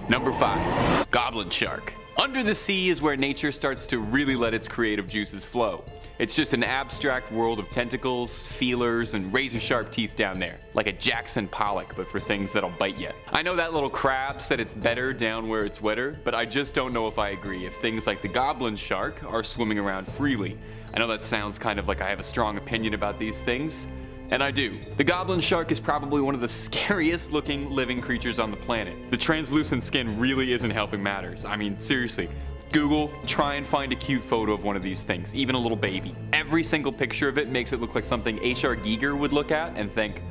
Number 5. Goblin Shark. Under the sea is where nature starts to really let its creative juices flow. It's just an abstract world of tentacles, feelers, and razor-sharp teeth down there. Like a Jackson Pollock, but for things that'll bite you. I know that little crab said it's better down where it's wetter, but I just don't know if I agree if things like the Goblin Shark are swimming around freely. I know that sounds kind of like I have a strong opinion about these things, and I do. The Goblin Shark is probably one of the scariest looking living creatures on the planet. The translucent skin really isn't helping matters. I mean, seriously. Google, try and find a cute photo of one of these things, even a little baby. Every single picture of it makes it look like something H.R. Giger would look at and think,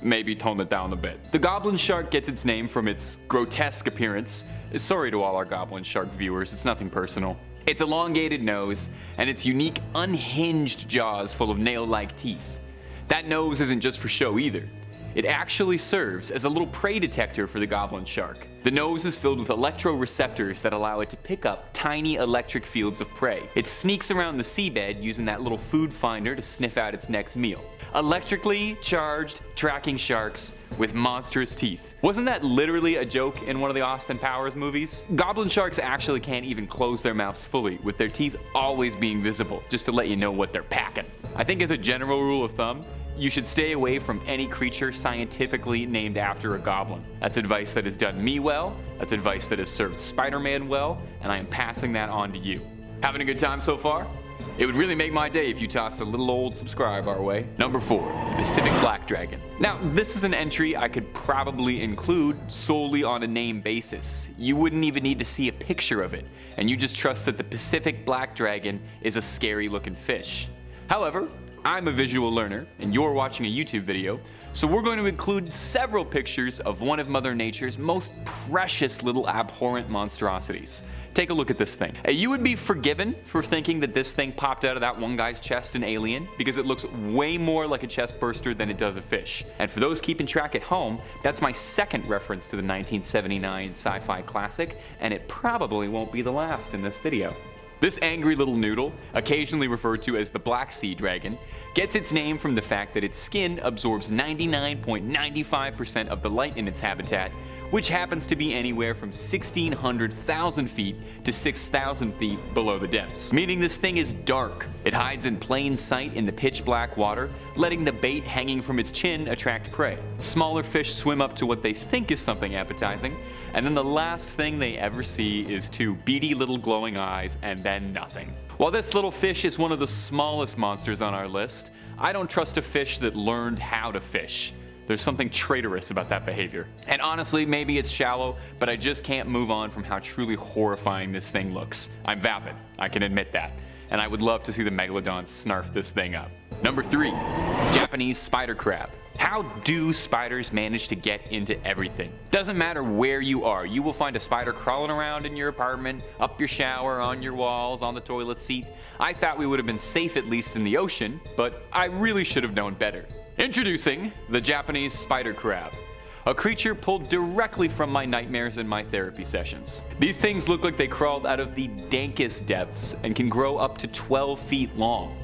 maybe tone it down a bit. The Goblin Shark gets its name from its grotesque appearance. Sorry to all our Goblin Shark viewers, it's nothing personal. Its elongated nose and its unique unhinged jaws full of nail-like teeth. That nose isn't just for show either. It actually serves as a little prey detector for the Goblin Shark. The nose is filled with electroreceptors that allow it to pick up tiny electric fields of prey. It sneaks around the seabed using that little food finder to sniff out its next meal. Electrically charged tracking sharks with monstrous teeth. Wasn't that literally a joke in one of the Austin Powers movies? Goblin sharks actually can't even close their mouths fully, with their teeth always being visible, just to let you know what they're packing. I think as a general rule of thumb, you should stay away from any creature scientifically named after a goblin. That's advice that has done me well, that's advice that has served Spider-Man well, and I am passing that on to you. Having a good time so far? It would really make my day if you tossed a little old subscribe our way. Number 4, the Pacific Black Dragon. Now, this is an entry I could probably include solely on a name basis. You wouldn't even need to see a picture of it, and you just trust that the Pacific Black Dragon is a scary looking fish. However, I'm a visual learner, and you're watching a YouTube video, so we're going to include several pictures of one of Mother Nature's most precious little abhorrent monstrosities. Take a look at this thing. You would be forgiven for thinking that this thing popped out of that one guy's chest in Alien, because it looks way more like a chest burster than it does a fish. And for those keeping track at home, that's my second reference to the 1979 sci-fi classic, and it probably won't be the last in this video. This angry little noodle, occasionally referred to as the Black Sea Dragon, gets its name from the fact that its skin absorbs 99.95% of the light in its habitat, which happens to be anywhere from 1,600,000 feet to 6,000 feet below the depths. Meaning this thing is dark. It hides in plain sight in the pitch black water, letting the bait hanging from its chin attract prey. Smaller fish swim up to what they think is something appetizing, and then the last thing they ever see is two beady little glowing eyes and then nothing. While this little fish is one of the smallest monsters on our list, I don't trust a fish that learned how to fish. There's something traitorous about that behavior. And honestly, maybe it's shallow, but I just can't move on from how truly horrifying this thing looks. I'm vapid, I can admit that. And I would love to see the Megalodon snarf this thing up. Number 3, Japanese spider crab. How do spiders manage to get into everything? Doesn't matter where you are, you will find a spider crawling around in your apartment, up your shower, on your walls, on the toilet seat. I thought we would have been safe at least in the ocean, but I really should have known better. Introducing the Japanese spider crab, a creature pulled directly from my nightmares and my therapy sessions. These things look like they crawled out of the dankest depths and can grow up to 12 feet long.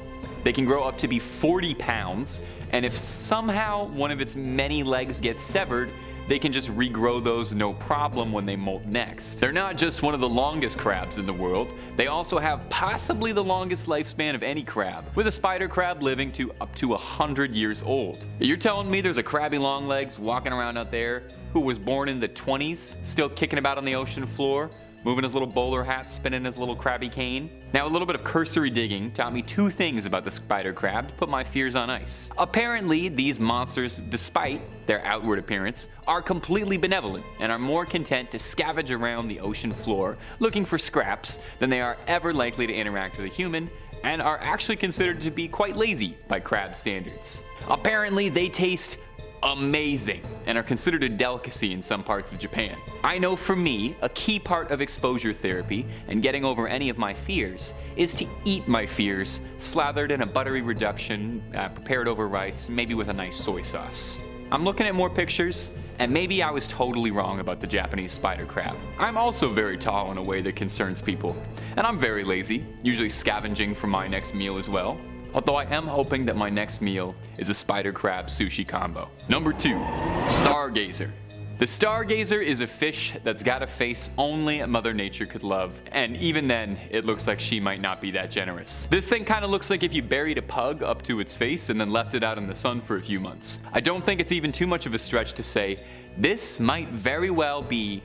They can grow up to be 40 pounds, and if somehow one of its many legs gets severed, they can just regrow those no problem when they molt next. They're not just one of the longest crabs in the world, they also have possibly the longest lifespan of any crab, with a spider crab living to up to 100 years old. You're telling me there's a crabby longlegs walking around out there who was born in the 20s, still kicking about on the ocean floor, moving his little bowler hat, spinning his little crabby cane? Now, a little bit of cursory digging taught me 2 things about the spider crab to put my fears on ice. Apparently, these monsters, despite their outward appearance, are completely benevolent and are more content to scavenge around the ocean floor looking for scraps than they are ever likely to interact with a human, and are actually considered to be quite lazy by crab standards. Apparently, they taste amazing and are considered a delicacy in some parts of Japan. I know for me, a key part of exposure therapy and getting over any of my fears is to eat my fears, slathered in a buttery reduction, prepared over rice, maybe with a nice soy sauce. I'm looking at more pictures, and maybe I was totally wrong about the Japanese spider crab. I'm also very tall in a way that concerns people, and I'm very lazy, usually scavenging for my next meal as well. Although I am hoping that my next meal is a spider crab sushi combo. Number 2, Stargazer. The Stargazer is a fish that's got a face only Mother Nature could love, and even then, it looks like she might not be that generous. This thing kinda looks like if you buried a pug up to its face and then left it out in the sun for a few months. I don't think it's even too much of a stretch to say, this might very well be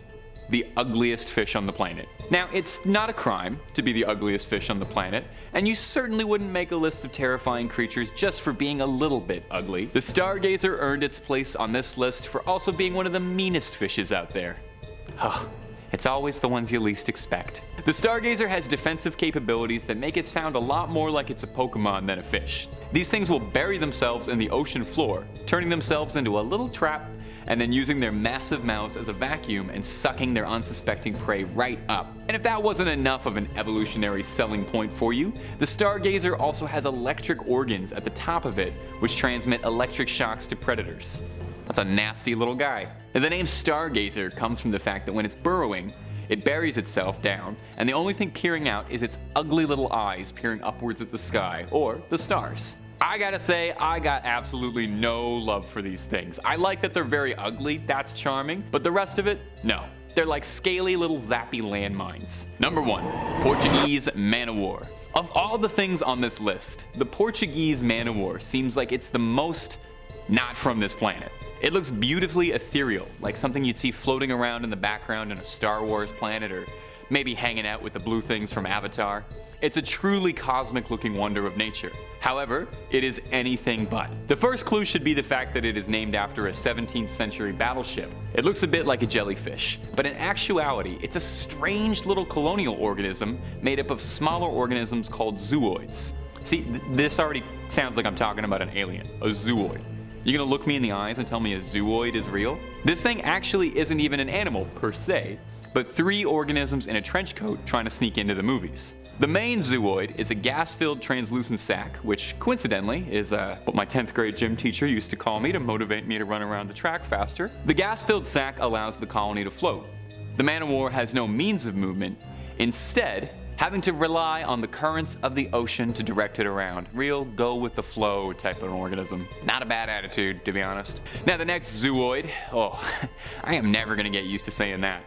the ugliest fish on the planet. Now, it's not a crime to be the ugliest fish on the planet, and you certainly wouldn't make a list of terrifying creatures just for being a little bit ugly. The Stargazer earned its place on this list for also being one of the meanest fishes out there. It's always the ones you least expect. The Stargazer has defensive capabilities that make it sound a lot more like it's a Pokemon than a fish. These things will bury themselves in the ocean floor, turning themselves into a little trap and then using their massive mouths as a vacuum and sucking their unsuspecting prey right up. And if that wasn't enough of an evolutionary selling point for you, the Stargazer also has electric organs at the top of it, which transmit electric shocks to predators. That's a nasty little guy. And the name Stargazer comes from the fact that when it's burrowing, it buries itself down, and the only thing peering out is its ugly little eyes peering upwards at the sky, or the stars. I gotta say, I got absolutely no love for these things. I like that they're very ugly, that's charming, but the rest of it, no. They're like scaly little zappy landmines. Number 1, Portuguese ManofWar. Of all the things on this list, the Portuguese ManofWar seems like it's the most not from this planet. It looks beautifully ethereal, like something you'd see floating around in the background on a Star Wars planet, or maybe hanging out with the blue things from Avatar. It's a truly cosmic looking wonder of nature. However, it is anything but. The first clue should be the fact that it is named after a 17th century battleship. It looks a bit like a jellyfish, but in actuality, it's a strange little colonial organism made up of smaller organisms called zooids. See, this already sounds like I'm talking about an alien, a zooid. You gonna look me in the eyes and tell me a zooid is real? This thing actually isn't even an animal per se, but 3 organisms in a trench coat trying to sneak into the movies. The main zooid is a gas-filled translucent sac, which coincidentally is what my 10th grade gym teacher used to call me to motivate me to run around the track faster. The gas-filled sac allows the colony to float. The ManofWar has no means of movement, instead having to rely on the currents of the ocean to direct it around. Real go-with-the-flow type of organism. Not a bad attitude, to be honest. Now the next zooid, I am never gonna get used to saying that,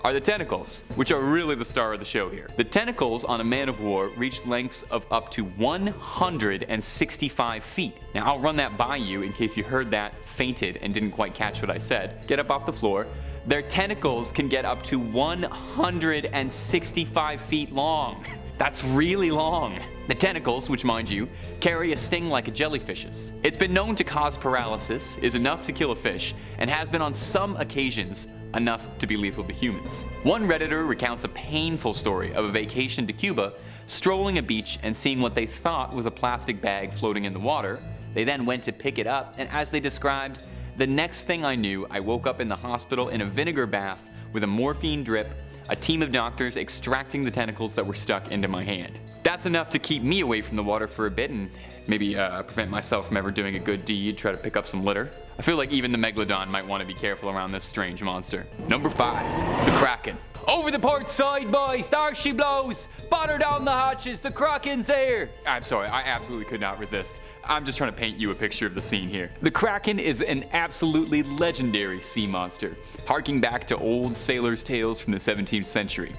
are the tentacles, which are really the star of the show here. The tentacles on a ManofWar reach lengths of up to 165 feet. Now I'll run that by you in case you heard that, fainted, and didn't quite catch what I said. Get up off the floor. Their tentacles can get up to 165 feet long. That's really long. The tentacles, which mind you, carry a sting like a jellyfish's. It's been known to cause paralysis, is enough to kill a fish, and has been on some occasions enough to be lethal to humans. One Redditor recounts a painful story of a vacation to Cuba, strolling a beach and seeing what they thought was a plastic bag floating in the water. They then went to pick it up, and as they described, the next thing I knew, I woke up in the hospital in a vinegar bath with a morphine drip, a team of doctors extracting the tentacles that were stuck into my hand. That's enough to keep me away from the water for a bit and maybe prevent myself from ever doing a good deed, try to pick up some litter. I feel like even the Megalodon might want to be careful around this strange monster. Number 5, the Kraken. Over the port side, boys, there she blows! Batter down the hatches, the Kraken's here! I'm sorry, I absolutely could not resist. I'm just trying to paint you a picture of the scene here. The Kraken is an absolutely legendary sea monster, harking back to old sailors' tales from the 17th century.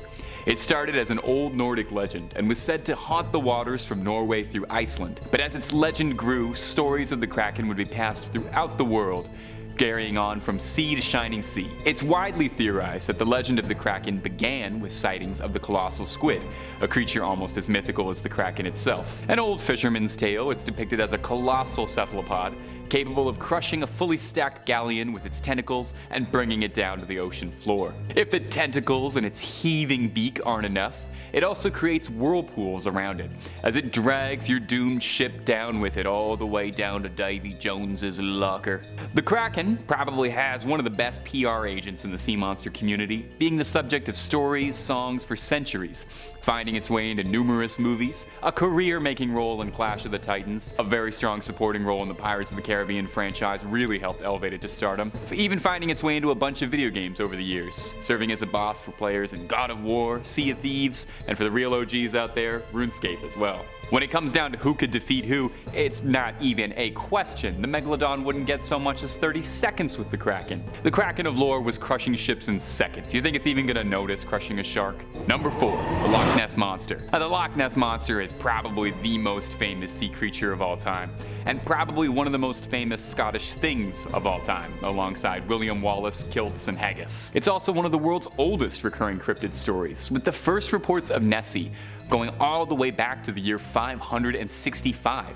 It started as an old Nordic legend and was said to haunt the waters from Norway through Iceland. But as its legend grew, stories of the Kraken would be passed throughout the world, carrying on from sea to shining sea. It's widely theorized that the legend of the Kraken began with sightings of the colossal squid, a creature almost as mythical as the Kraken itself. An old fisherman's tale, it's depicted as a colossal cephalopod, capable of crushing a fully stacked galleon with its tentacles and bringing it down to the ocean floor. If the tentacles and its heaving beak aren't enough, it also creates whirlpools around it, as it drags your doomed ship down with it all the way down to Davy Jones's locker. The Kraken probably has one of the best PR agents in the sea monster community, being the subject of stories, songs for centuries, finding its way into numerous movies, a career-making role in Clash of the Titans, a very strong supporting role in the Pirates of the Caribbean franchise really helped elevate it to stardom, even finding its way into a bunch of video games over the years, serving as a boss for players in God of War, Sea of Thieves, and for the real OGs out there, RuneScape as well. When it comes down to who could defeat who, it's not even a question. The Megalodon wouldn't get so much as 30 seconds with the Kraken. The Kraken of lore was crushing ships in seconds. You think it's even gonna notice crushing a shark? Number 4, the Loch Ness Monster. Now, the Loch Ness Monster is probably the most famous sea creature of all time, and probably one of the most famous Scottish things of all time, alongside William Wallace, kilts, and haggis. It's also one of the world's oldest recurring cryptid stories, with the first reports of Nessie going all the way back to the year 565.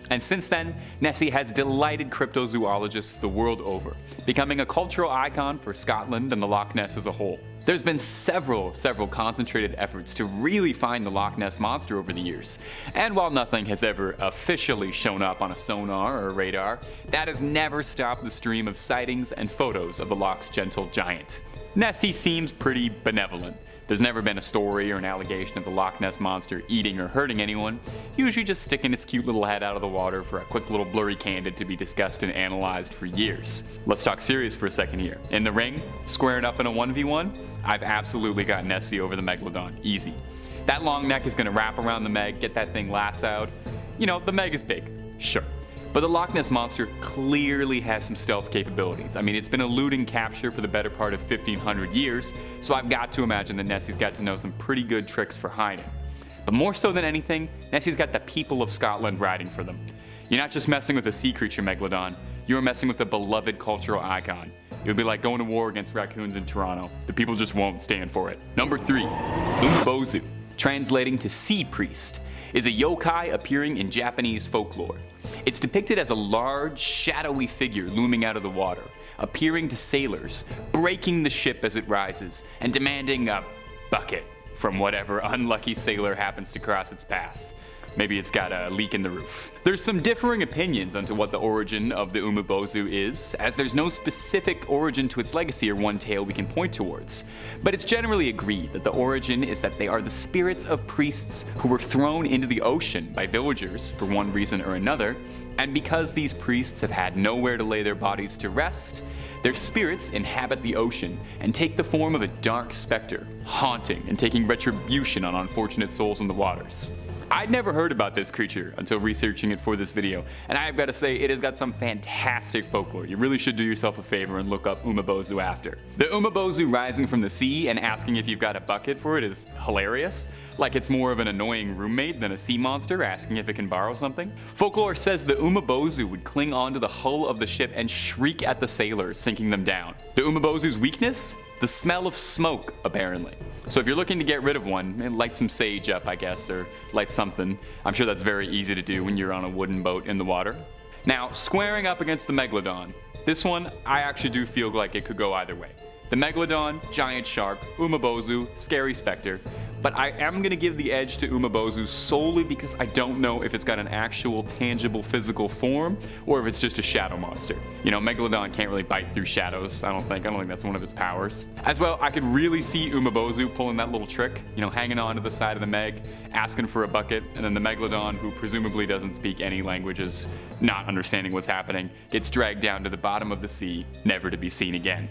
And since then, Nessie has delighted cryptozoologists the world over, becoming a cultural icon for Scotland and the Loch Ness as a whole. There's been several concentrated efforts to really find the Loch Ness Monster over the years, and while nothing has ever officially shown up on a sonar or radar, that has never stopped the stream of sightings and photos of the Loch's gentle giant. Nessie seems pretty benevolent. There's never been a story or an allegation of the Loch Ness Monster eating or hurting anyone, usually just sticking its cute little head out of the water for a quick little blurry candid to be discussed and analyzed for years. Let's talk serious for a second here. In the ring, squaring up in a 1v1, I've absolutely got Nessie over the Megalodon, easy. That long neck is gonna wrap around the Meg, get that thing lassoed. You know, the Meg is big, sure. But the Loch Ness Monster clearly has some stealth capabilities. I mean, it's been eluding capture for the better part of 1500 years, so I've got to imagine that Nessie's got to know some pretty good tricks for hiding. But more so than anything, Nessie's got the people of Scotland riding for them. You're not just messing with a sea creature Megalodon, you're messing with a beloved cultural icon. It would be like going to war against raccoons in Toronto. The people just won't stand for it. Number 3, Umbozu, translating to sea priest, is a yokai appearing in Japanese folklore. It's depicted as a large, shadowy figure looming out of the water, appearing to sailors, breaking the ship as it rises, and demanding a bucket from whatever unlucky sailor happens to cross its path. Maybe it's got a leak in the roof. There's some differing opinions onto what the origin of the Umbozu is, as there's no specific origin to its legacy or one tale we can point towards. But it's generally agreed that the origin is that they are the spirits of priests who were thrown into the ocean by villagers for one reason or another, and because these priests have had nowhere to lay their bodies to rest, their spirits inhabit the ocean and take the form of a dark specter, haunting and taking retribution on unfortunate souls in the waters. I'd never heard about this creature until researching it for this video, and I've got to say it has got some fantastic folklore. You really should do yourself a favor and look up Umbozu after. The Umbozu rising from the sea and asking if you've got a bucket for it is hilarious. Like it's more of an annoying roommate than a sea monster asking if it can borrow something. Folklore says the Umbozu would cling onto the hull of the ship and shriek at the sailors, sinking them down. The Umbozu's weakness? The smell of smoke, apparently. So if you're looking to get rid of one, light some sage up, I guess, or light something. I'm sure that's very easy to do when you're on a wooden boat in the water. Now, squaring up against the Megalodon. This one, I actually do feel like it could go either way. The Megalodon, giant shark, Umbozu, scary specter. But I am going to give the edge to Umbozu solely because I don't know if it's got an actual tangible physical form or if it's just a shadow monster. You know, Megalodon can't really bite through shadows, I don't think that's one of its powers. As well, I could really see Umbozu pulling that little trick, you know, hanging on to the side of the Meg, asking for a bucket, and then the Megalodon, who presumably doesn't speak any languages, not understanding what's happening, gets dragged down to the bottom of the sea, never to be seen again.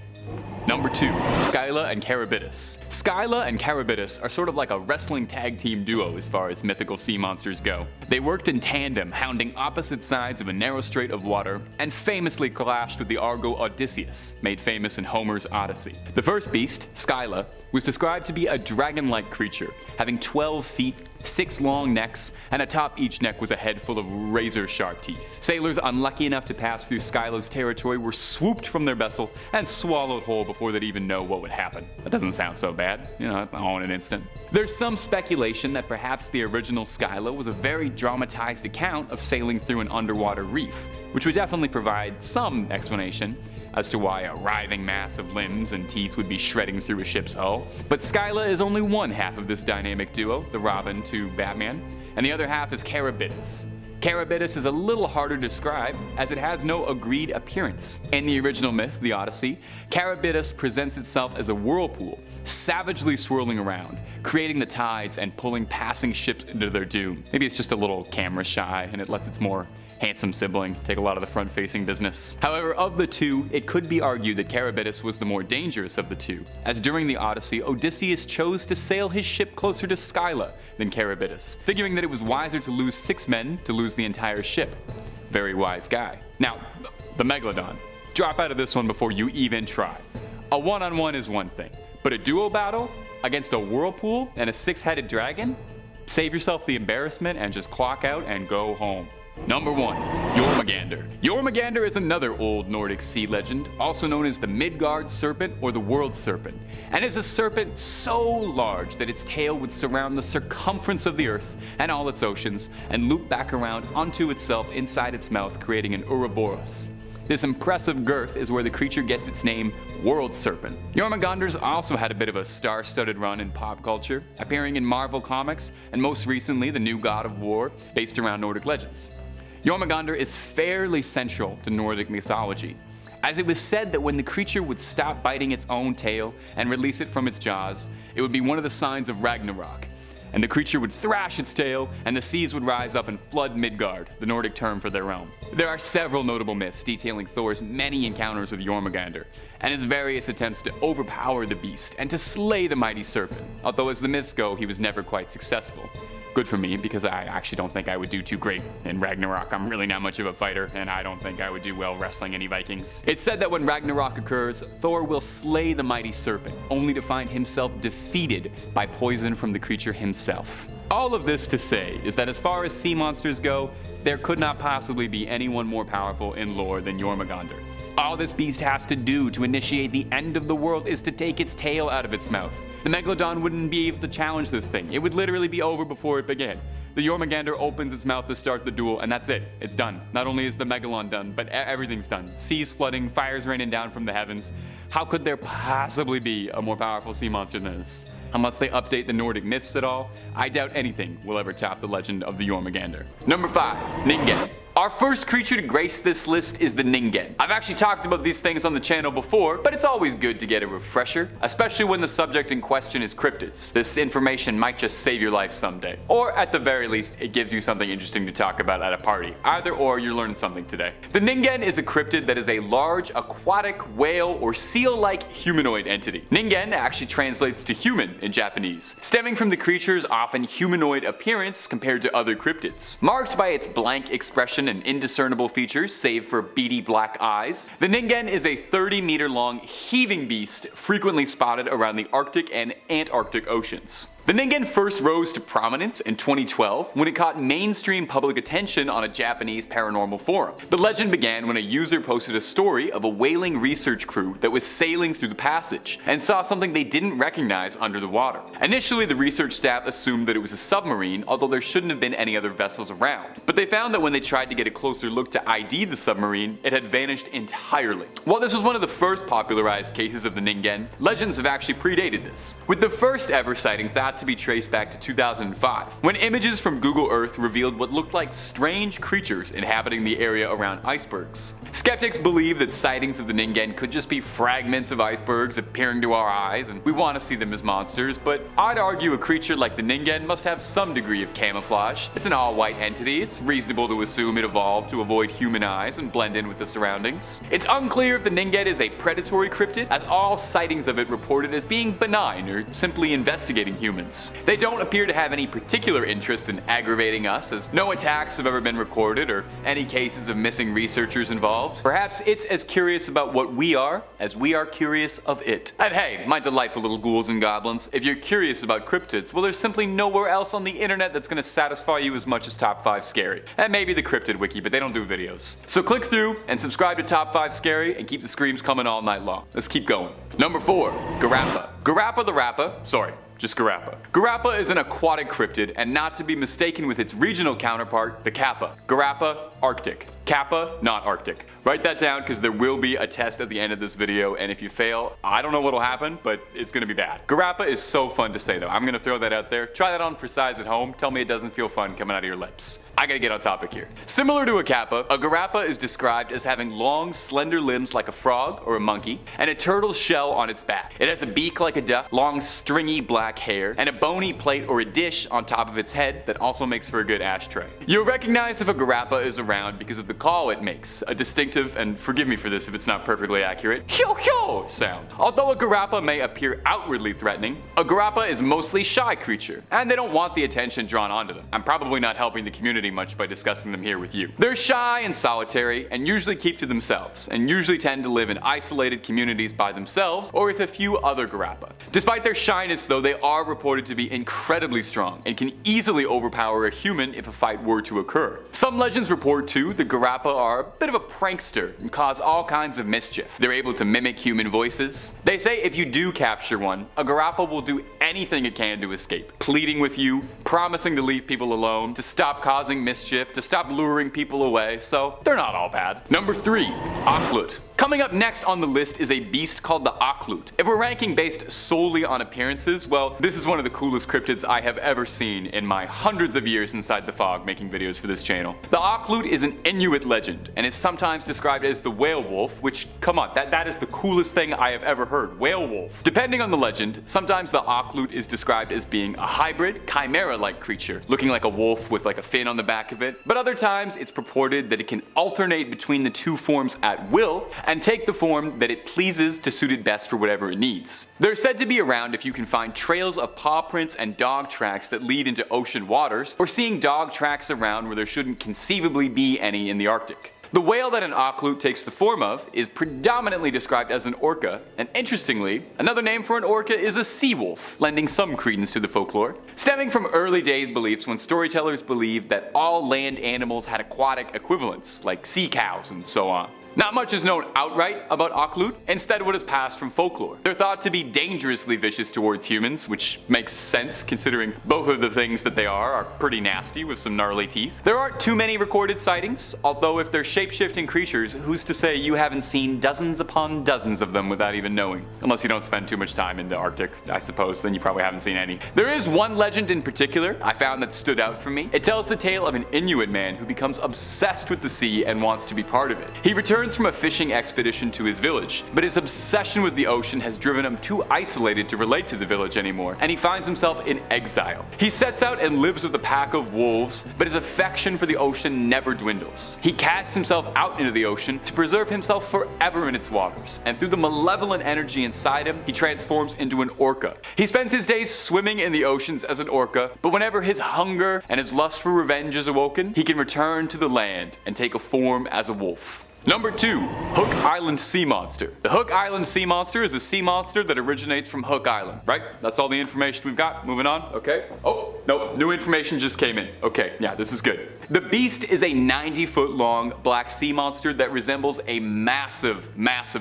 Number 2, Skyla and Karabitus. Skyla and Karabitus are sort of like a wrestling tag team duo as far as mythical sea monsters go. They worked in tandem, hounding opposite sides of a narrow strait of water, and famously clashed with the Argo Odysseus, made famous in Homer's Odyssey. The first beast, Skyla, was described to be a dragon-like creature, having 12 feet, 6 long necks, and atop each neck was a head full of razor-sharp teeth. Sailors unlucky enough to pass through Skyla's territory were swooped from their vessel and swallowed whole before they'd even know what would happen. That doesn't sound so bad, you know, all in an instant. There's some speculation that perhaps the original Skyla was a very dramatized account of sailing through an underwater reef, which would definitely provide some explanation as to why a writhing mass of limbs and teeth would be shredding through a ship's hull. But Skyla is only one half of this dynamic duo, the Robin to Batman, and the other half is Karabitus. Karabitus is a little harder to describe, as it has no agreed appearance. In the original myth, the Odyssey, Karabitus presents itself as a whirlpool, savagely swirling around, creating the tides and pulling passing ships into their doom. Maybe it's just a little camera shy, and it lets its more handsome sibling, take a lot of the front-facing business. However, of the two, it could be argued that Karabitus was the more dangerous of the two, as during the Odyssey, Odysseus chose to sail his ship closer to Skyla than Karabitus, figuring that it was wiser to lose 6 men to lose the entire ship. Very wise guy. Now, the Megalodon. Drop out of this one before you even try. A one-on-one is one thing, but a duo battle against a whirlpool and a 6-headed dragon? Save yourself the embarrassment and just clock out and go home. Number 1. Jormungandr. Jormungandr is another old Nordic sea legend, also known as the Midgard serpent or the world serpent, and is a serpent so large that its tail would surround the circumference of the earth and all its oceans and loop back around onto itself inside its mouth, creating an Ouroboros. This impressive girth is where the creature gets its name, World Serpent. Jormungandr's also had a bit of a star-studded run in pop culture, appearing in Marvel Comics and most recently the new God of War, based around Nordic legends. Jormungandr is fairly central to Nordic mythology, as it was said that when the creature would stop biting its own tail and release it from its jaws, it would be one of the signs of Ragnarok, and the creature would thrash its tail, and the seas would rise up and flood Midgard, the Nordic term for their realm. There are several notable myths detailing Thor's many encounters with Jormungandr, and his various attempts to overpower the beast and to slay the mighty serpent, although as the myths go, he was never quite successful. Good for me, because I actually don't think I would do too great in Ragnarok. I'm really not much of a fighter, and I don't think I would do well wrestling any Vikings. It's said that when Ragnarok occurs, Thor will slay the mighty serpent, only to find himself defeated by poison from the creature himself. All of this to say is that as far as sea monsters go, there could not possibly be anyone more powerful in lore than Jormungandr. All this beast has to do to initiate the end of the world is to take its tail out of its mouth. The Megalodon wouldn't be able to challenge this thing. It would literally be over before it began. The Jormungandr opens its mouth to start the duel, and that's it. It's done. Not only is the Megalon done, but everything's done. Seas flooding, fires raining down from the heavens. How could there possibly be a more powerful sea monster than this? Unless they update the Nordic myths at all, I doubt anything will ever top the legend of the Jormungandr. Number 5. Ningen. Our first creature to grace this list is the Ningen. I've actually talked about these things on the channel before, but it's always good to get a refresher, especially when the subject in question is cryptids. This information might just save your life someday. Or at the very least, it gives you something interesting to talk about at a party. Either or, you're learning something today. The Ningen is a cryptid that is a large aquatic whale or seal-like humanoid entity. Ningen actually translates to human in Japanese, stemming from the creature's often humanoid appearance compared to other cryptids. Marked by its blank expression and indiscernible features, save for beady black eyes, the Ningen is a 30-meter long heaving beast frequently spotted around the Arctic and Antarctic oceans. The Ningen first rose to prominence in 2012 when it caught mainstream public attention on a Japanese paranormal forum. The legend began when a user posted a story of a whaling research crew that was sailing through the passage and saw something they didn't recognize under the water. Initially, the research staff assumed that it was a submarine, although there shouldn't have been any other vessels around. But they found that when they tried to get a closer look to ID the submarine, it had vanished entirely. While this was one of the first popularized cases of the Ningen, legends have actually predated this, with the first ever sighting thought to be traced back to 2005, when images from Google Earth revealed what looked like strange creatures inhabiting the area around icebergs. Skeptics believe that sightings of the Ningen could just be fragments of icebergs appearing to our eyes, and we want to see them as monsters, but I'd argue a creature like the Ningen must have some degree of camouflage. It's an all-white entity, it's reasonable to assume it evolved to avoid human eyes and blend in with the surroundings. It's unclear if the Ningen is a predatory cryptid, as all sightings of it reported as being benign or simply investigating humans. They don't appear to have any particular interest in aggravating us, as no attacks have ever been recorded or any cases of missing researchers involved. Perhaps it's as curious about what we are as we are curious of it. And hey, my delightful little ghouls and goblins, if you're curious about cryptids, well, there's simply nowhere else on the internet that's going to satisfy you as much as Top 5 Scary. And maybe the Cryptid Wiki, but they don't do videos. So click through and subscribe to Top 5 Scary and keep the screams coming all night long. Let's keep going. Number 4. Garappa. Garappa the Rappa. Sorry. Just Garappa. Garappa is an aquatic cryptid and not to be mistaken with its regional counterpart, the Kappa. Garappa, Arctic. Kappa, not Arctic. Write that down because there will be a test at the end of this video, and if you fail, I don't know what'll happen, but it's gonna be bad. Garappa is so fun to say though. I'm gonna throw that out there. Try that on for size at home. Tell me it doesn't feel fun coming out of your lips. I gotta get on topic here. Similar to a kappa, a Garappa is described as having long, slender limbs like a frog or a monkey, and a turtle's shell on its back. It has a beak like a duck, long, stringy black hair, and a bony plate or a dish on top of its head that also makes for a good ashtray. You'll recognize if a Garappa is around because of the call it makes, a distinctive, and forgive me for this if it's not perfectly accurate, hyo hyo sound. Although a Garappa may appear outwardly threatening, a Garappa is mostly shy creature, and they don't want the attention drawn onto them. I'm probably not helping the community much by discussing them here with you. They're shy and solitary and usually keep to themselves, and usually tend to live in isolated communities by themselves or with a few other Garappa. Despite their shyness though, they are reported to be incredibly strong and can easily overpower a human if a fight were to occur. Some legends report too the Garappa are a bit of a prankster and cause all kinds of mischief. They're able to mimic human voices. They say if you do capture one, a Garappa will do anything it can to escape, pleading with you, promising to leave people alone, to stop causing mischief, to stop luring people away, so they're not all bad. Number 3, Octopus. Coming up next on the list is a beast called the Octopus. If we're ranking based solely on appearances, well, this is one of the coolest cryptids I have ever seen in my hundreds of years inside the fog making videos for this channel. The Octopus is an Inuit legend and is sometimes described as the whale wolf, which, come on, that is the coolest thing I have ever heard, whale wolf. Depending on the legend, sometimes the Octopus is described as being a hybrid, chimera-like creature, looking like a wolf with like a fin on the back of it, but other times it's purported that it can alternate between the two forms at will and take the form that it pleases to suit it best for whatever it needs. They're said to be around if you can find trails of paw prints and dog tracks that lead into ocean waters, or seeing dog tracks around where there shouldn't conceivably be any in the Arctic. The whale that an octopus takes the form of is predominantly described as an orca, and interestingly, another name for an orca is a sea wolf, lending some credence to the folklore. Stemming from early days beliefs when storytellers believed that all land animals had aquatic equivalents, like sea cows and so on. Not much is known outright about octopus, instead what is passed from folklore. They're thought to be dangerously vicious towards humans, which makes sense considering both of the things that they are pretty nasty with some gnarly teeth. There aren't too many recorded sightings, although if they're shape-shifting creatures, who's to say you haven't seen dozens upon dozens of them without even knowing? Unless you don't spend too much time in the Arctic, I suppose, then you probably haven't seen any. There is one legend in particular I found that stood out for me. It tells the tale of an Inuit man who becomes obsessed with the sea and wants to be part of it. He returns from a fishing expedition to his village, but his obsession with the ocean has driven him too isolated to relate to the village anymore, and he finds himself in exile. He sets out and lives with a pack of wolves, but his affection for the ocean never dwindles. He casts himself out into the ocean to preserve himself forever in its waters, and through the malevolent energy inside him, he transforms into an orca. He spends his days swimming in the oceans as an orca, but whenever his hunger and his lust for revenge is awoken, he can return to the land and take a form as a wolf. Number 2, Hook Island Sea Monster. The Hook Island Sea Monster is a sea monster that originates from Hook Island, right? That's all the information we've got. Moving on, okay? Oh, nope, new information just came in. Okay, yeah, this is good. The beast is a 90-foot long black sea monster that resembles a massive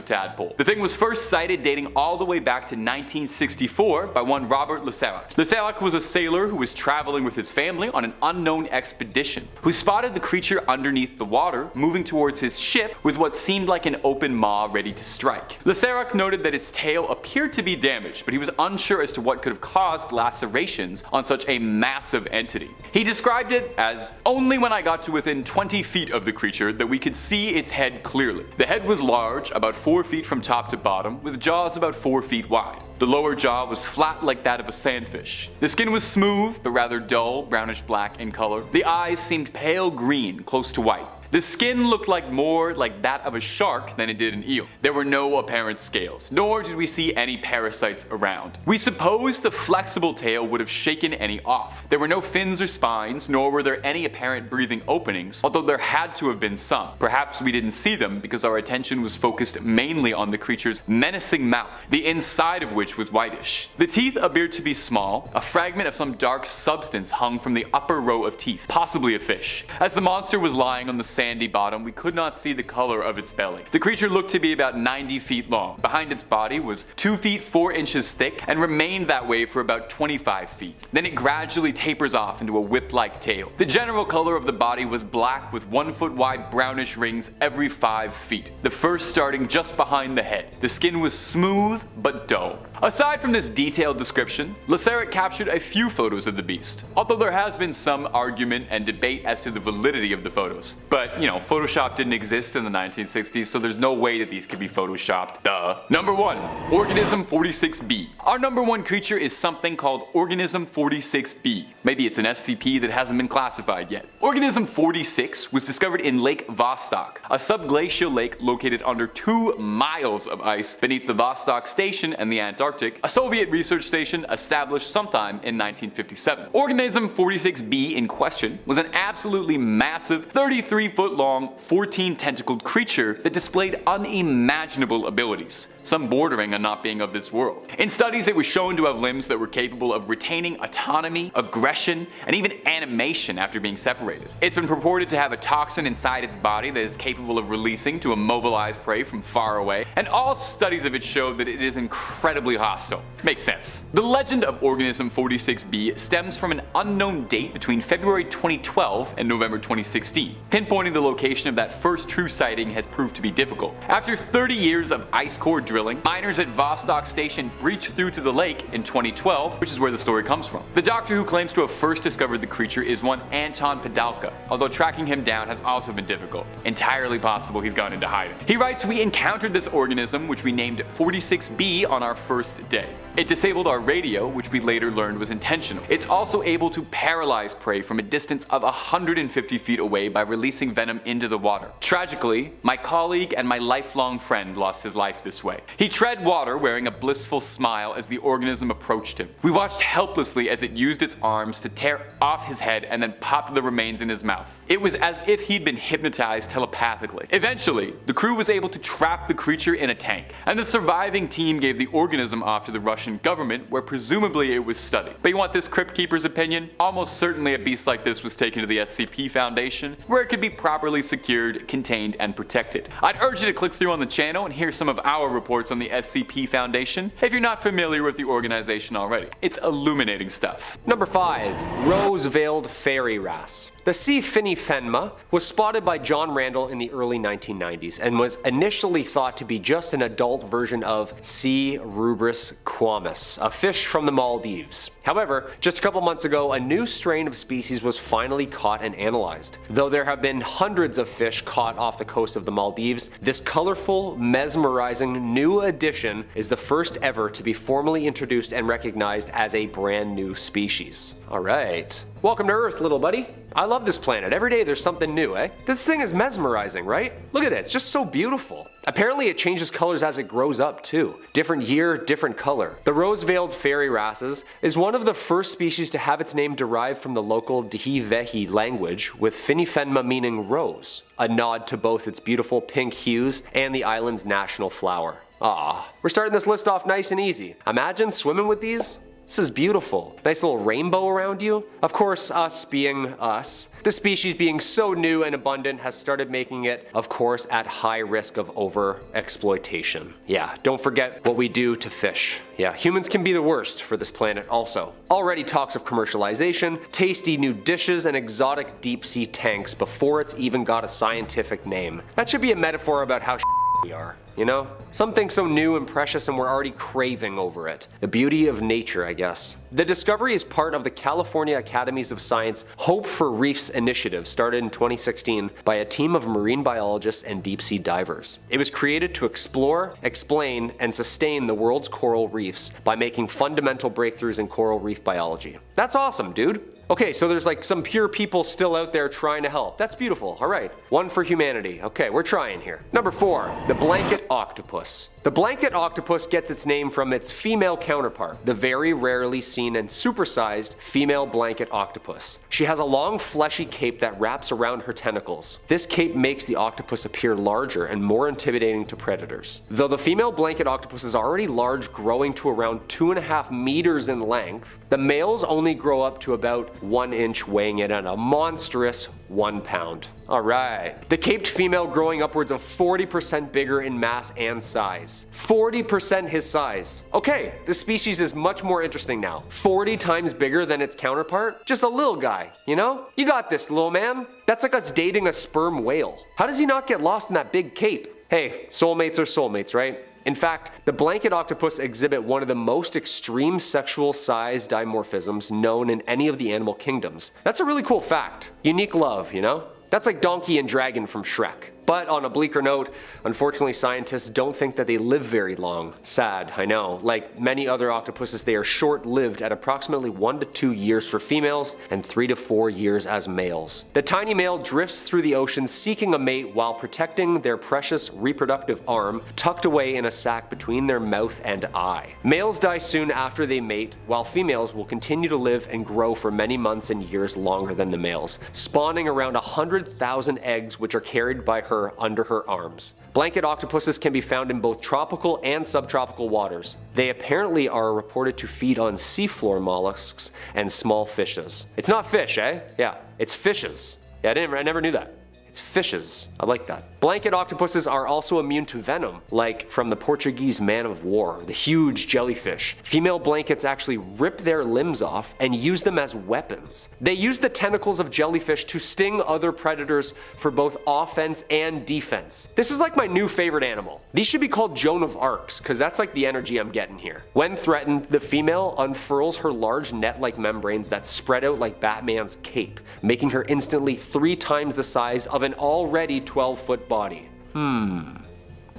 tadpole. The thing was first sighted dating all the way back to 1964 by one Robert Le Serac. Le Serac was a sailor who was traveling with his family on an unknown expedition, who spotted the creature underneath the water moving towards his ship with what seemed like an open maw ready to strike. Le Serac noted that its tail appeared to be damaged, but he was unsure as to what could have caused lacerations on such a massive entity. He described it as, "Only when I got to within 20 feet of the creature that we could see its head clearly. The head was large, about 4 feet from top to bottom, with jaws about 4 feet wide. The lower jaw was flat like that of a sandfish. The skin was smooth, but rather dull, brownish black in color. The eyes seemed pale green, close to white. The skin looked more like that of a shark than it did an eel. There were no apparent scales, nor did we see any parasites around. We suppose the flexible tail would have shaken any off. There were no fins or spines, nor were there any apparent breathing openings, although there had to have been some. Perhaps we didn't see them because our attention was focused mainly on the creature's menacing mouth, the inside of which was whitish. The teeth appeared to be small. A fragment of some dark substance hung from the upper row of teeth, possibly a fish. As the monster was lying on the sandy bottom, we could not see the color of its belly. The creature looked to be about 90 feet long. Behind its body was 2 feet 4 inches thick and remained that way for about 25 feet. Then it gradually tapers off into a whip-like tail. The general color of the body was black with 1 foot wide brownish rings every 5 feet, the first starting just behind the head. The skin was smooth but dull. Aside from this detailed description, Laceric captured a few photos of the beast, although there has been some argument and debate as to the validity of the photos. But, you know, Photoshop didn't exist in the 1960s, so there's no way that these could be photoshopped. Duh. Number 1. Organism 46B. Our number 1 creature is something called Organism 46B. Maybe it's an SCP that hasn't been classified yet. Organism 46 was discovered in Lake Vostok, a subglacial lake located under 2 miles of ice beneath the Vostok Station and the Antarctic, a Soviet research station established sometime in 1957. Organism 46B in question was an absolutely massive, 33-foot long, 14-tentacled creature that displayed unimaginable abilities, some bordering on not being of this world. In studies, it was shown to have limbs that were capable of retaining autonomy, aggression, and even animation after being separated. It's been purported to have a toxin inside its body that is capable of releasing to immobilize prey from far away, and all studies of it show that it is incredibly hostile. Makes sense. The legend of Organism 46B stems from an unknown date between February 2012 and November 2016. Pinpointing the location of that first true sighting has proved to be difficult. After 30 years of ice core drilling, miners at Vostok Station breached through to the lake in 2012, which is where the story comes from. The doctor who claims to have first discovered the creature is one Anton Padalka, although tracking him down has also been difficult. Entirely possible he's gone into hiding. He writes, "We encountered this organism, which we named 46B on our first day. It disabled our radio, which we later learned was intentional. It's also able to paralyze prey from a distance of 150 feet away by releasing venom into the water. Tragically, my colleague and my lifelong friend lost his life this way. He tread water wearing a blissful smile as the organism approached him. We watched helplessly as it used its arms to tear off his head and then popped the remains in his mouth. It was as if he'd been hypnotized telepathically. Eventually, the crew was able to trap the creature in a tank, and the surviving team gave the organism off to the Russian government, where presumably it was studied. But you want this Crypt Keeper's opinion? Almost certainly a beast like this was taken to the SCP Foundation, where it could be properly secured, contained, and protected. I'd urge you to click through on the channel and hear some of our reports on the SCP Foundation if you're not familiar with the organization already. It's illuminating stuff. Number 5. Rose-veiled fairy wrasse. The sea Finifenma was spotted by John Randall in the early 1990s and was initially thought to be just an adult version of C. rubris quamus, a fish from the Maldives. However, just a couple months ago, a new strain of species was finally caught and analyzed. Though there have been hundreds of fish caught off the coast of the Maldives, this colorful, mesmerizing new addition is the first ever to be formally introduced and recognized as a brand new species. Alright. Welcome to Earth, little buddy. I love this planet. Every day there's something new, eh? This thing is mesmerizing, right? Look at it, it's just so beautiful. Apparently it changes colors as it grows up too. Different year, different color. The rose-veiled fairy wrasses is one of the first species to have its name derived from the local Dhivehi language, with Finifenma meaning rose, a nod to both its beautiful pink hues and the island's national flower. Ah, we're starting this list off nice and easy. Imagine swimming with these. This is beautiful. Nice little rainbow around you. Of course, us being us, the species being so new and abundant has started making it, of course, at high risk of over-exploitation. Yeah, don't forget what we do to fish. Yeah, humans can be the worst for this planet also. Already talks of commercialization, tasty new dishes, and exotic deep-sea tanks before it's even got a scientific name. That should be a metaphor about how we are, you know? Something so new and precious and we're already craving over it. The beauty of nature, I guess. The discovery is part of the California Academies of Science Hope for Reefs initiative started in 2016 by a team of marine biologists and deep-sea divers. It was created to explore, explain, and sustain the world's coral reefs by making fundamental breakthroughs in coral reef biology. That's awesome, dude. Okay, so there's like some pure people still out there trying to help. That's beautiful. Alright. One for humanity. Okay, we're trying here. Number 4. The blanket octopus. The blanket octopus gets its name from its female counterpart, the very rarely seen and supersized female blanket octopus. She has a long fleshy cape that wraps around her tentacles. This cape makes the octopus appear larger and more intimidating to predators. Though the female blanket octopus is already large, growing to around 2.5 meters in length, the males only grow up to about 1 inch, weighing in at a monstrous 1 pound. Alright. The caped female growing upwards of 40% bigger in mass and size. 40% his size. Okay, this species is much more interesting now. 40 times bigger than its counterpart? Just a little guy, you know? You got this, little man. That's like us dating a sperm whale. How does he not get lost in that big cape? Hey, soulmates are soulmates, right? In fact, the blanket octopus exhibit one of the most extreme sexual size dimorphisms known in any of the animal kingdoms. That's a really cool fact. Unique love, you know? That's like Donkey and Dragon from Shrek. But on a bleaker note, unfortunately scientists don't think that they live very long. Sad, I know. Like many other octopuses, they are short-lived at approximately 1 to 2 years for females and 3 to 4 years as males. The tiny male drifts through the ocean seeking a mate while protecting their precious reproductive arm tucked away in a sac between their mouth and eye. Males die soon after they mate, while females will continue to live and grow for many months and years longer than the males, spawning around 100,000 eggs which are carried by her under her arms. Blanket octopuses can be found in both tropical and subtropical waters. They apparently are reported to feed on seafloor mollusks and small fishes. It's not fish, eh? Yeah, it's fishes. Yeah, I never knew that. It's fishes. I like that. Blanket octopuses are also immune to venom, like from the Portuguese ManofWar, the huge jellyfish. Female blankets actually rip their limbs off and use them as weapons. They use the tentacles of jellyfish to sting other predators for both offense and defense. This is like my new favorite animal. These should be called Joan of Arcs, because that's like the energy I'm getting here. When threatened, the female unfurls her large net-like membranes that spread out like Batman's cape, making her instantly 3 times the size of an already 12-foot body.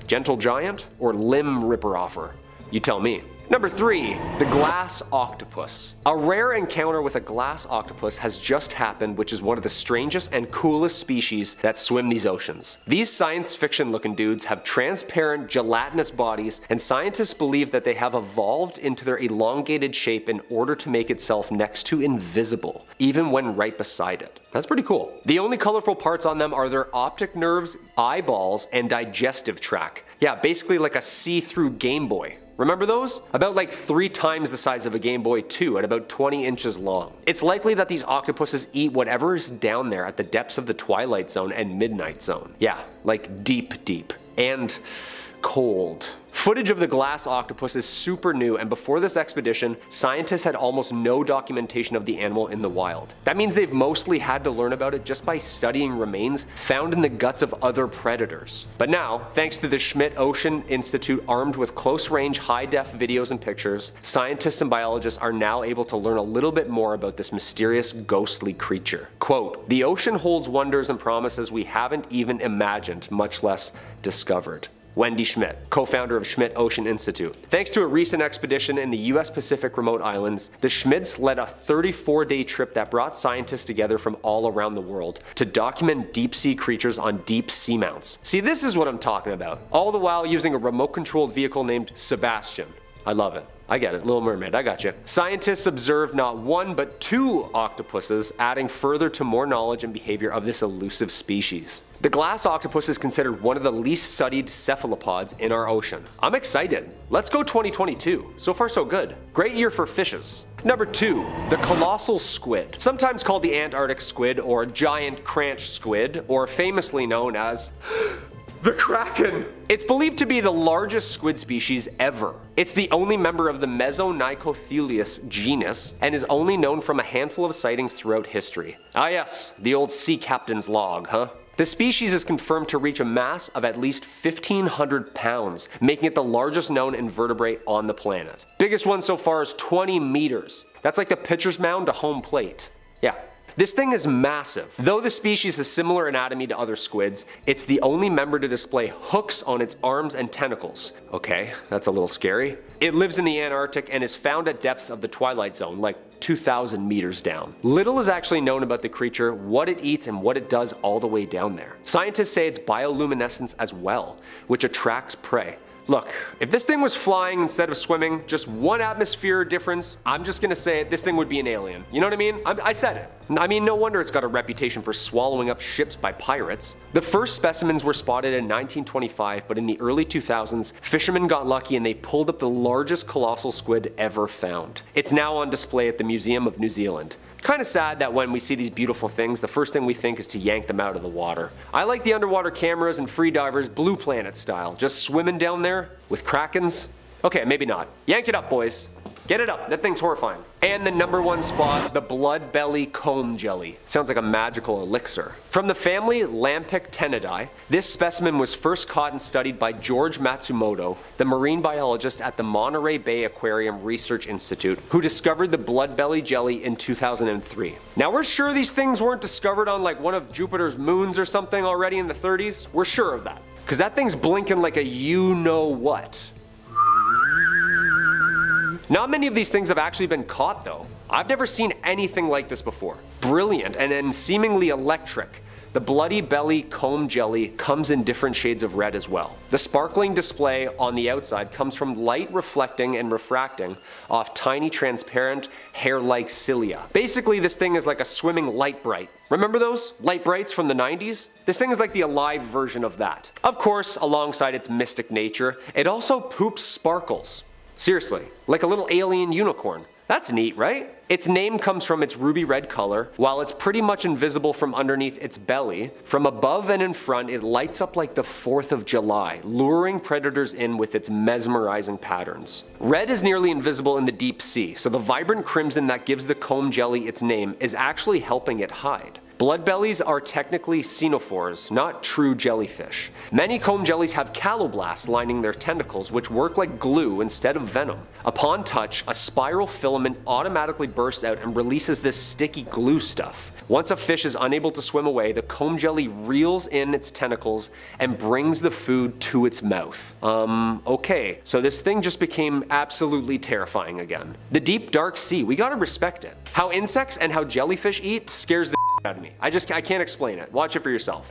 Gentle giant or limb ripper-offer? You tell me. Number 3, the glass octopus. A rare encounter with a glass octopus has just happened, which is one of the strangest and coolest species that swim these oceans. These science fiction looking dudes have transparent gelatinous bodies, and scientists believe that they have evolved into their elongated shape in order to make itself next to invisible, even when right beside it. That's pretty cool. The only colorful parts on them are their optic nerves, eyeballs, and digestive tract. Yeah, basically like a see-through Game Boy. Remember those? About like 3 times the size of a Game Boy 2 at about 20 inches long. It's likely that these octopuses eat whatever is down there at the depths of the Twilight Zone and Midnight Zone. Yeah, like deep, deep. And cold. Footage of the glass octopus is super new, and before this expedition, scientists had almost no documentation of the animal in the wild. That means they've mostly had to learn about it just by studying remains found in the guts of other predators. But now, thanks to the Schmidt Ocean Institute armed with close-range high-def videos and pictures, scientists and biologists are now able to learn a little bit more about this mysterious ghostly creature. Quote, "The ocean holds wonders and promises we haven't even imagined, much less discovered." Wendy Schmidt, co-founder of Schmidt Ocean Institute. Thanks to a recent expedition in the US Pacific remote islands, the Schmidts led a 34-day trip that brought scientists together from all around the world to document deep-sea creatures on deep seamounts. See, this is what I'm talking about. All the while using a remote-controlled vehicle named Sebastian. I love it. I get it, Little Mermaid, I got you. Scientists observed not 1 but 2 octopuses, adding further to more knowledge and behavior of this elusive species. The glass octopus is considered one of the least studied cephalopods in our ocean. I'm excited. Let's go 2022. So far so good. Great year for fishes. Number 2, the colossal squid. Sometimes called the Antarctic squid or giant cranch squid, or famously known as the Kraken. It's believed to be the largest squid species ever. It's the only member of the Mesonychothelius genus and is only known from a handful of sightings throughout history. Ah yes, the old sea captain's log, huh? The species is confirmed to reach a mass of at least 1,500 pounds, making it the largest known invertebrate on the planet. Biggest one so far is 20 meters. That's like the pitcher's mound to home plate. Yeah. This thing is massive. Though the species has similar anatomy to other squids, it's the only member to display hooks on its arms and tentacles. Okay, that's a little scary. It lives in the Antarctic and is found at depths of the Twilight Zone, like 2,000 meters down. Little is actually known about the creature, what it eats, and what it does all the way down there. Scientists say it's bioluminescence as well, which attracts prey. Look, if this thing was flying instead of swimming, just one atmosphere difference, I'm just gonna say it, this thing would be an alien. You know what I mean? I said it. I mean, no wonder it's got a reputation for swallowing up ships by pirates. The first specimens were spotted in 1925, but in the early 2000s, fishermen got lucky and they pulled up the largest colossal squid ever found. It's now on display at the Museum of New Zealand. Kinda sad that when we see these beautiful things, the first thing we think is to yank them out of the water. I like the underwater cameras and free divers Blue Planet style, just swimming down there with krakens. Okay, maybe not. Yank it up, boys. Get it up, that thing's horrifying. And the number one spot, the blood belly comb jelly. Sounds like a magical elixir. From the family Lampictenidae, this specimen was first caught and studied by George Matsumoto, the marine biologist at the Monterey Bay Aquarium Research Institute, who discovered the blood belly jelly in 2003. Now we're sure these things weren't discovered on like one of Jupiter's moons or something already in the 30s. We're sure of that. Cause that thing's blinking like a you-know-what. Not many of these things have actually been caught though. I've never seen anything like this before. Brilliant and then seemingly electric. The bloody belly comb jelly comes in different shades of red as well. The sparkling display on the outside comes from light reflecting and refracting off tiny transparent hair-like cilia. Basically this thing is like a swimming light bright. Remember those light brights from the 90s? This thing is like the alive version of that. Of course, alongside its mystic nature, it also poops sparkles. Seriously, like a little alien unicorn. That's neat, right? Its name comes from its ruby red color. While it's pretty much invisible from underneath its belly, from above and in front it lights up like the 4th of July, luring predators in with its mesmerizing patterns. Red is nearly invisible in the deep sea, so the vibrant crimson that gives the comb jelly its name is actually helping it hide. Blood bellies are technically cenophores, not true jellyfish. Many comb jellies have calloblasts lining their tentacles, which work like glue instead of venom. Upon touch, a spiral filament automatically bursts out and releases this sticky glue stuff. Once a fish is unable to swim away, the comb jelly reels in its tentacles and brings the food to its mouth. Okay, so this thing just became absolutely terrifying again. The deep dark sea, we gotta respect it. How insects and how jellyfish eat scares the out of me. I can't explain it. Watch it for yourself.